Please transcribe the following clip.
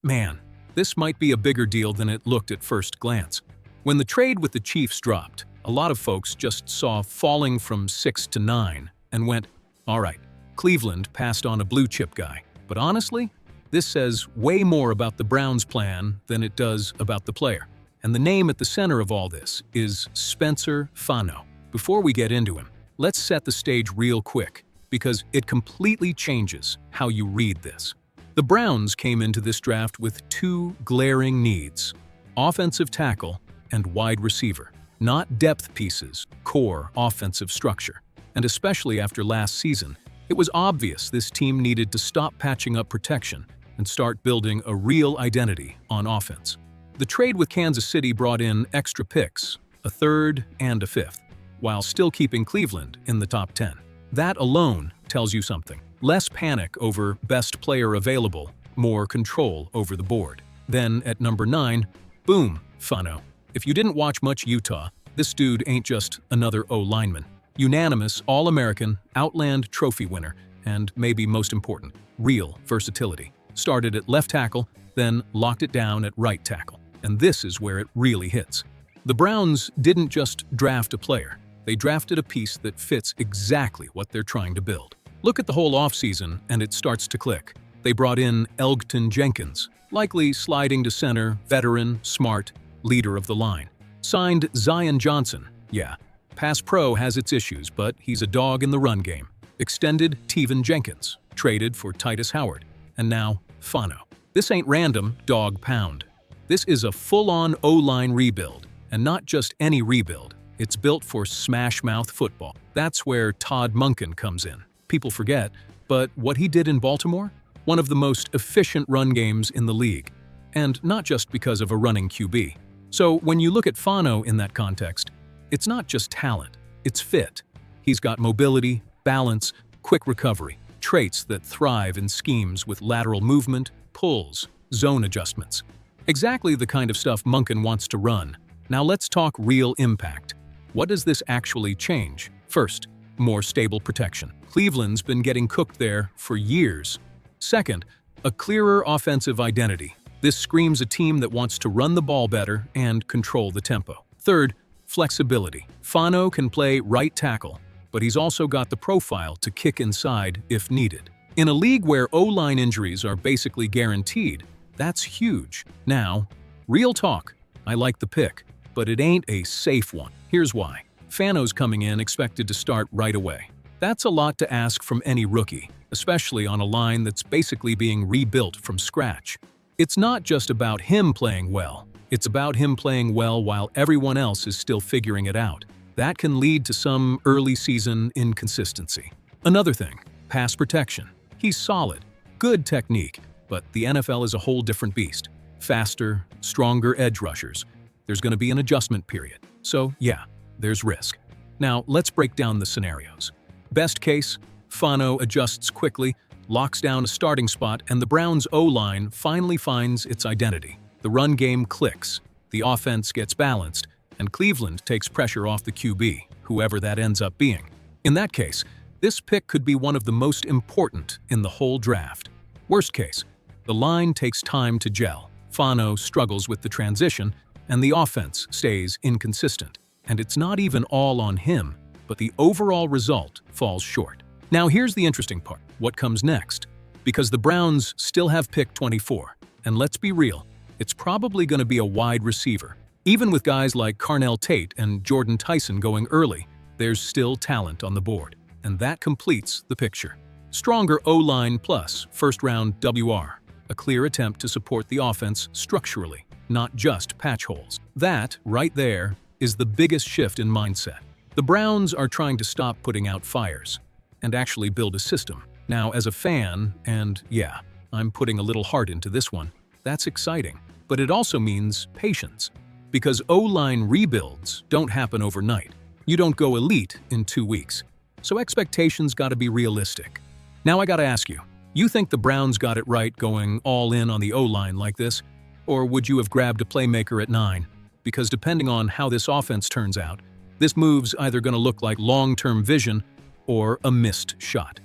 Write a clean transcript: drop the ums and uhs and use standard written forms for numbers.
Man, this might be a bigger deal than it looked at first glance. When the trade with the Chiefs dropped, a lot of folks just saw falling from 6 to 9 and went, all right, Cleveland passed on a blue-chip guy. But honestly, this says way more about the Browns' plan than it does about the player. And the name at the center of all this is Spencer Fano. Before we get into him, let's set the stage real quick, because it completely changes how you read this. The Browns came into this draft with two glaring needs: offensive tackle and wide receiver. Not depth pieces, core offensive structure. And especially after last season, it was obvious this team needed to stop patching up protection and start building a real identity on offense. The trade with Kansas City brought in extra picks, a third and a fifth, while still keeping Cleveland in the top 10. That alone tells you something. Less panic over best player available, more control over the board. Then at number 9, boom, Fano. If you didn't watch much Utah, this dude ain't just another O-lineman. Unanimous All-American, Outland Trophy winner, and maybe most important, real versatility. Started at left tackle, then locked it down at right tackle. And this is where it really hits. The Browns didn't just draft a player. They drafted a piece that fits exactly what they're trying to build. Look at the whole offseason and it starts to click. They brought in Elgton Jenkins, likely sliding to center, veteran, smart, leader of the line. Signed Zion Johnson. Yeah, pass pro has its issues, but he's a dog in the run game. Extended Teven Jenkins, traded for Titus Howard. And now, Fano. This ain't random dog pound. This is a full-on O-line rebuild, and not just any rebuild. It's built for smash-mouth football. That's where Todd Monken comes in. People forget, but what he did in Baltimore? One of the most efficient run games in the league. And not just because of a running QB. So when you look at Fano in that context, it's not just talent, it's fit. He's got mobility, balance, quick recovery, traits that thrive in schemes with lateral movement, pulls, zone adjustments. Exactly the kind of stuff Monken wants to run. Now let's talk real impact. What does this actually change? First, more stable protection. Cleveland's been getting cooked there for years. Second, a clearer offensive identity. This screams a team that wants to run the ball better and control the tempo. Third, flexibility. Fano can play right tackle, but he's also got the profile to kick inside if needed. In a league where O-line injuries are basically guaranteed, that's huge. Now, real talk, I like the pick, but it ain't a safe one. Here's why. Fano's coming in expected to start right away. That's a lot to ask from any rookie, especially on a line that's basically being rebuilt from scratch. It's not just about him playing well. It's about him playing well while everyone else is still figuring it out. That can lead to some early season inconsistency. Another thing, pass protection. He's solid, good technique, but the NFL is a whole different beast. Faster, stronger edge rushers. There's going to be an adjustment period. So yeah, there's risk. Now let's break down the scenarios. Best case, Fano adjusts quickly, locks down a starting spot, and the Browns' O-line finally finds its identity. The run game clicks, the offense gets balanced, and Cleveland takes pressure off the QB, whoever that ends up being. In that case, this pick could be one of the most important in the whole draft. Worst case, the line takes time to gel. Fano struggles with the transition, and the offense stays inconsistent. And it's not even all on him, but the overall result falls short. Now here's the interesting part. What comes next? Because the Browns still have pick 24, and let's be real, it's probably going to be a wide receiver. Even with guys like Carnell Tate and Jordan Tyson going early, there's still talent on the board. And that completes the picture. Stronger O-line plus first-round WR. A clear attempt to support the offense structurally, not just patch holes. That, right there, is the biggest shift in mindset. The Browns are trying to stop putting out fires and actually build a system. Now, as a fan, and yeah, I'm putting a little heart into this one, that's exciting. But it also means patience. Because O-line rebuilds don't happen overnight. You don't go elite in 2 weeks. So expectations gotta be realistic. Now I gotta ask you think the Browns got it right going all in on the O-line like this? Or would you have grabbed a playmaker at 9? Because depending on how this offense turns out, this move's either gonna look like long-term vision or a missed shot.